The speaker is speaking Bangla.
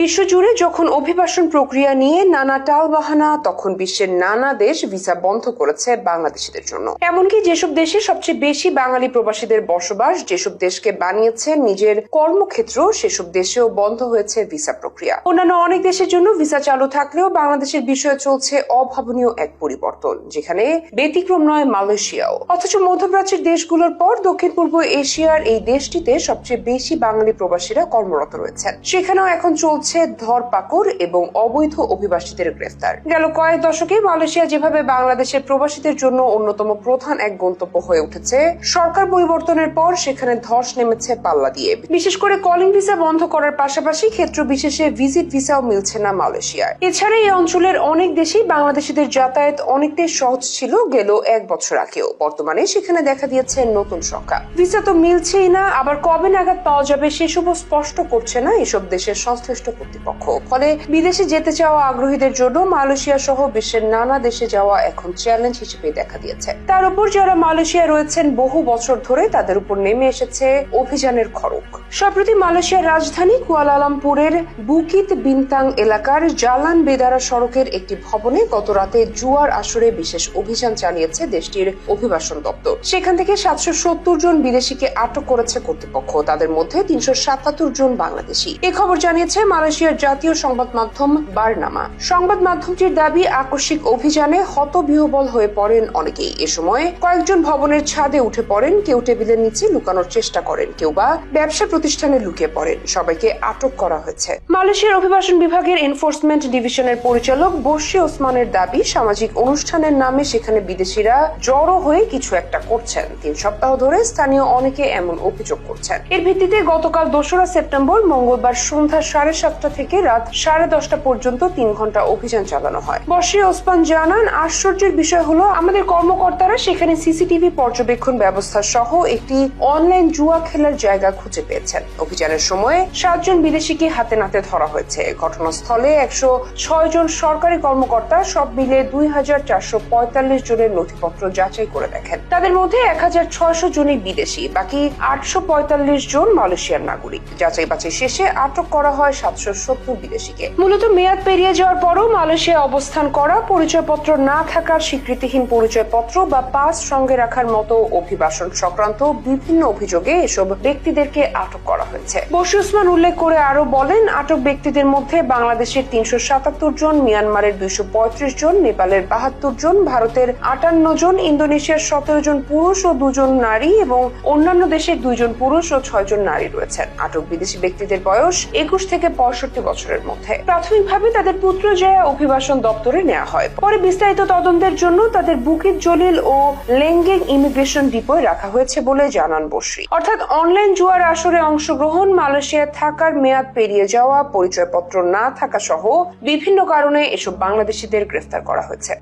বিশ্বজুড়ে যখন অভিবাসন প্রক্রিয়া নিয়ে নানা টালবাহানা, তখন বিশ্বের নানা দেশ ভিসা বন্ধ করেছে বাংলাদেশিদের জন্য। এমনকি যেসব দেশে সবচেয়ে বেশি বাঙালি প্রবাসীদের বসবাস, যেসব দেশকে বানিয়েছে নিজের কর্মক্ষেত্র, সেসব দেশেও বন্ধ হয়েছে ভিসা প্রক্রিয়া। অন্যান্য অনেক দেশের জন্য ভিসা চালু থাকলেও বাংলাদেশের বিষয়ে চলছে অভাবনীয় এক পরিবর্তন, যেখানে ব্যতিক্রম নয় মালয়েশিয়াও। অথচ মধ্যপ্রাচ্যের দেশগুলোর পর দক্ষিণ পূর্ব এশিয়ার এই দেশটিতে সবচেয়ে বেশি বাঙালি প্রবাসীরা কর্মরত রয়েছেন। সেখানেও এখন চলছে ধরপাকড় এবং অবৈধ অভিবাসীদের গ্রেফতার। গেল কয়েক দশকে মালয়েশিয়া যেভাবে বাংলাদেশের প্রবাসীদের জন্য অন্যতম প্রধান এক গন্তব্য হয়ে উঠেছে, সরকার পরিবর্তনের পর সেখানে ধস নেমেছে পাল্লা দিয়ে। বিশেষ করে কলিং ভিসা বন্ধ করার পাশাপাশি ক্ষেত্র বিশেষে ভিজিট ভিসাও মিলছে না মালয়েশিয়ায়। এছাড়া এই অঞ্চলের অনেক দেশেই বাংলাদেশিদের যাতায়াত অনেকটাই সহজ ছিল গেল এক বছর আগেও। বর্তমানে সেখানে দেখা দিয়েছে নতুন সংখ্যা। ভিসা তো মিলছেই না, আবার কবে নাগাদ পাওয়া যাবে সেসবও স্পষ্ট করছে না এসব দেশের সংশ্লিষ্ট কর্তৃপক্ষ। ফলে বিদেশে যেতে চাওয়া আগ্রহীদের জন্য মালয়েশিয়া সহ বিশ্বের নানা দেশে যাওয়া এখন চ্যালেঞ্জ হিসেবে দেখা দিয়েছে। তার উপর যারা মালয়েশিয়া রয়েছেন বহু বছর ধরে, তাদের উপর নেমে এসেছে অভিযানের খড়গ। সম্প্রতি মালয়েশিয়ার রাজধানী কুয়ালালামপুরের বুকিত বিনতাং এলাকার জালান বেদারা সড়কের একটি ভবনে গত রাতে জুয়ার আসরে বিশেষ অভিযান চালিয়েছে দেশটির অভিবাসন দপ্তর। সেখান থেকে 770 জন বিদেশিকে আটক করেছে কর্তৃপক্ষ। তাদের মধ্যে 377 জন বাংলাদেশি। এ খবর জানিয়েছে মালয়েশিয়ার জাতীয় সংবাদ মাধ্যম বারনামা। সংবাদ মাধ্যমটির দাবি, আকস্মিক অভিযানে হতবিহ্বল হয়ে পড়েন অনেকেই। এ সময় কয়েকজন ভবনের ছাদে উঠে পড়েন, কেউ টেবিলের নিচে লুকানোর চেষ্টা করেন, কেউ বা ব্যবসা প্রতিষ্ঠানে লুকিয়ে পড়েন। সবাইকে আটক করা হয়েছে। মালয়েশিয়ার অভিবাসন বিভাগের এনফোর্সমেন্ট ডিভিশনের পরিচালক বশি ওসমানের দাবি, সামাজিক অনুষ্ঠানের নামে সেখানে বিদেশিরা জড়ো হয়ে কিছু একটা করছেন। 3 সপ্তাহ ধরে স্থানীয় অনেকে এমন অভিযোগ করছেন। এর ভিত্তিতে গতকাল 2রা সেপ্টেম্বর মঙ্গলবার সন্ধ্যা 7:30 থেকে রাত 10:30 পর্যন্ত 3 ঘন্টা অভিযান চালানো হয়। বশি ওসমান জানান, আশ্চর্যের বিষয় হলো আমাদের কর্মকর্তারা সেখানে সিসিটিভি পর্যবেক্ষণ ব্যবস্থা সহ একটি অনলাইন জুয়া খেলার জায়গা খুঁজে পেয়েছেন। অভিযানের সময় 7 জন বিদেশিকে হাতে নাতে ধরা হয়েছে। ঘটনাস্থলে 106 জন সরকারি কর্মকর্তা সব মিলে 2445 জনের নথিপত্র যাচাই করে দেখেন। তাদের মধ্যে 1600 জনই বিদেশি, বাকি 845 জন মালয়েশিয়ার নাগরিক। যাচাই বাছাই শেষে আটক করা হয় 770 বিদেশিকে। মূলত মেয়াদ পেরিয়ে যাওয়ার পরও মালয়েশিয়ায় অবস্থান করা, পরিচয়পত্র না থাকার স্বীকৃতিহীন পরিচয়পত্র বা পাস সঙ্গে রাখার মতো অভিবাসন সংক্রান্ত বিভিন্ন অভিযোগে এসব ব্যক্তিদেরকে আটক করা হয়েছে। বশি ওসমান উল্লেখ করে আরো বলেন, আটক ব্যক্তিদের মধ্যে বাংলাদেশের 377 জন, মিয়ানমারের 235 জন, নেপালের 72 জন, ভারতের 58 জন, ইন্দোনেশিয়ার 17 জন পুরুষ ও 2 জন নারী এবং অন্যান্য দেশের 2 জন পুরুষ ও 6 জন নারী রয়েছেন। আটক বিদেশি ব্যক্তিদের বয়স 21 থেকে 65 বছরের মধ্যে। প্রাথমিকভাবে তাদের পুত্রজায়া অভিবাসন দপ্তরে নেওয়া হয়। পরে বিস্তারিত তদন্তের জন্য তাদের বুকিত জলিল ও লেঙ্গেং ইমিগ্রেশন ডিপোয় রাখা হয়েছে বলে জানান বশি। অর্থাৎ অনলাইন জুয়ার আসরে অংশগ্রহণ, মালয়েশিয়ায় থাকার মেয়াদ পেরিয়ে যাওয়া, পরিচয়পত্র না থাকা সহ বিভিন্ন কারণে এসব বাংলাদেশিদের গ্রেফতার করা হয়েছে।